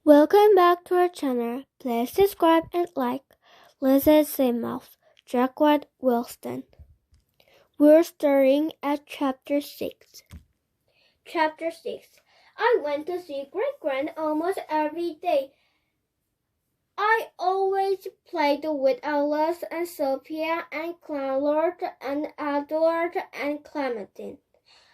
Welcome back to our channel. Please subscribe and like. Lizzie's ZIPPMOUTH, Jacqueline Wilson. We're starting at Chapter 6. Chapter 6. I went to see Great-Grand almost every day. I always played with Alice and Sophia and Claude and Edward and Clementine.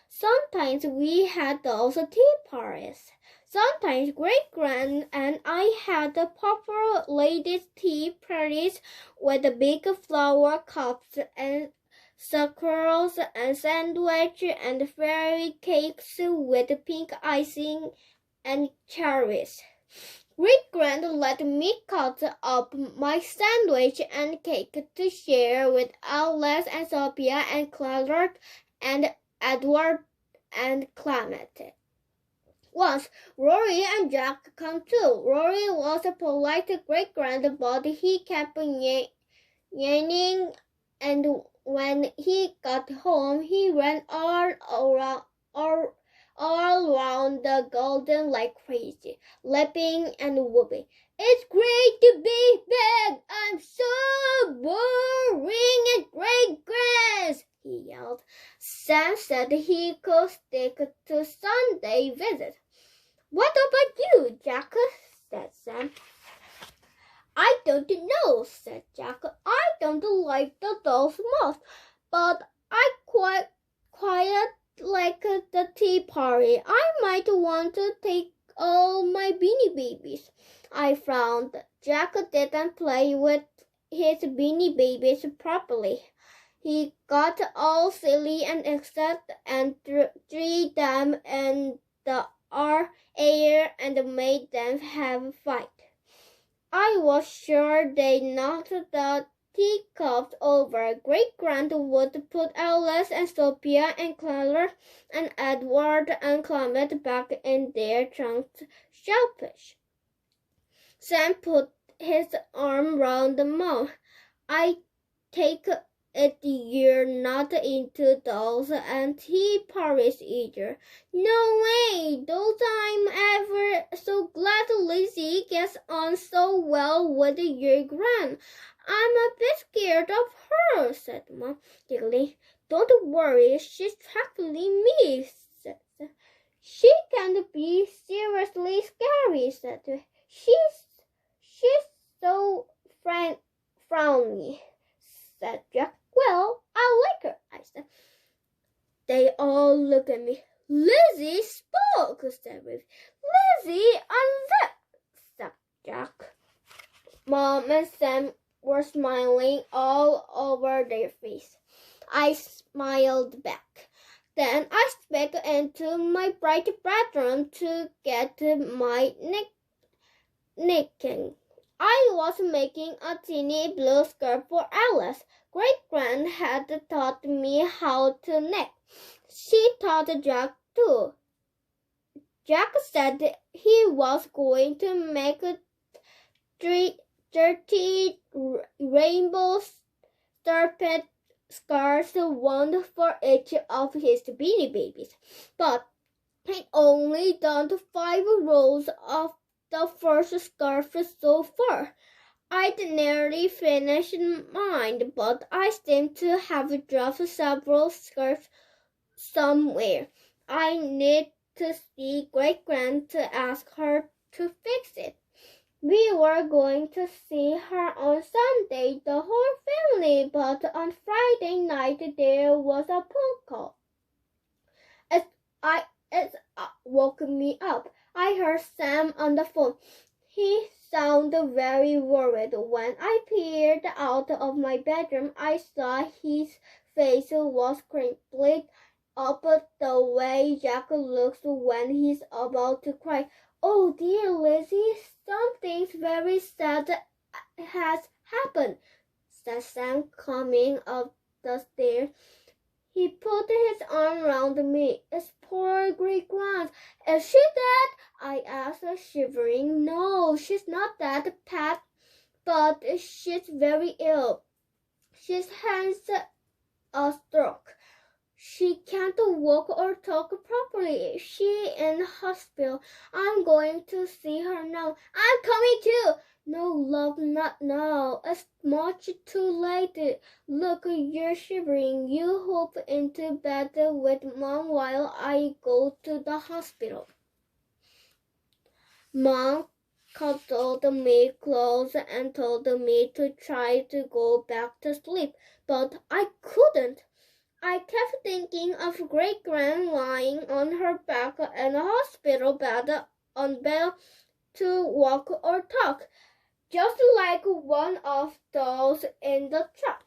Sometimes we had those tea parties. Sometimes Great-Grand and I had the proper ladies' tea parties with the big flower cups and circles and sandwich and fairy cakes with pink icing and cherries. Great-Grand let me cut up my sandwich and cake to share with Alice and Sophia and Claude and Edward and Clementine. Once, Rory and Jack came too. Rory was a polite Great-Grand, but he kept yawning, and when he got home, he ran all around the garden like crazy, leaping and whooping. "It's great to be back! I'm so boring at Great-Grand's!" he yelled. Sam said he could stick to Sunday visits. "What about you, Jack?" said Sam. "I don't know," said Jack. "I don't like the dolls most, but I quite like the tea party. I might want to take all my Beanie Babies." I frowned. Jack didn't play with his Beanie Babies properly. He got all silly and excited and threw them in the air and made them have a fight. I was sure they knocked the teacups over. Great-Grand would put Alice and Sophia and Claude and Edward and Clement back in their trunks shellfish. Sam put his arm round Mom. "I take it you're not into dolls and tea parties either." "No way! Those I'm ever so glad Lizzie gets on so well with your gran. I'm a bit scared of her," said Mom, giggling. "Don't worry, she's practically me," said Sam. "She can be seriously scary," said she. She's so frowny," said Jack. "Well, I like her," I said. They all looked at me. "Lizzie spoke," said Ruth. "Lizzie unzipped," said Jack. Mom and Sam were smiling all over their face. I smiled back. Then I slipped into my bright bedroom to get my knitting. I was making a teeny blue skirt for Alice. Great-Grand had taught me how to knit. She taught Jack too. Jack said he was going to make 30 rainbow striped scarves, one for each of his Beanie Babies. But he only done 5 rows of the first scarf so far. I'd nearly finished mine, but I seemed to have dropped several scarves somewhere. I need to see Great-Grand to ask her to fix it. We were going to see her on Sunday, the whole family, but on Friday night there was a phone call. It woke me up. I heard Sam on the phone. He sounded very worried. When I peered out of my bedroom, I saw his face was crinkled up the way Jack looks when he's about to cry. "Oh dear, Lizzie, something very sad has happened," said Sam, coming up the stairs. He put his arm round me. "It's poor Great-Grand. Is she dead?" I asked, shivering. "No, she's not dead, Pat, but she's very ill. She's had a stroke. She can't walk or talk properly. She in hospital. I'm going to see her now. I'm coming too. No, love, not now. It's much too late. Look, you're shivering. You hop into bed with Mom while I go to the hospital. Mom cuddled me close and told me to try to go back to sleep, but I couldn't. I kept thinking of Great Gran lying on her back in a hospital bed, unable to walk or talk, just like one of those in the truck.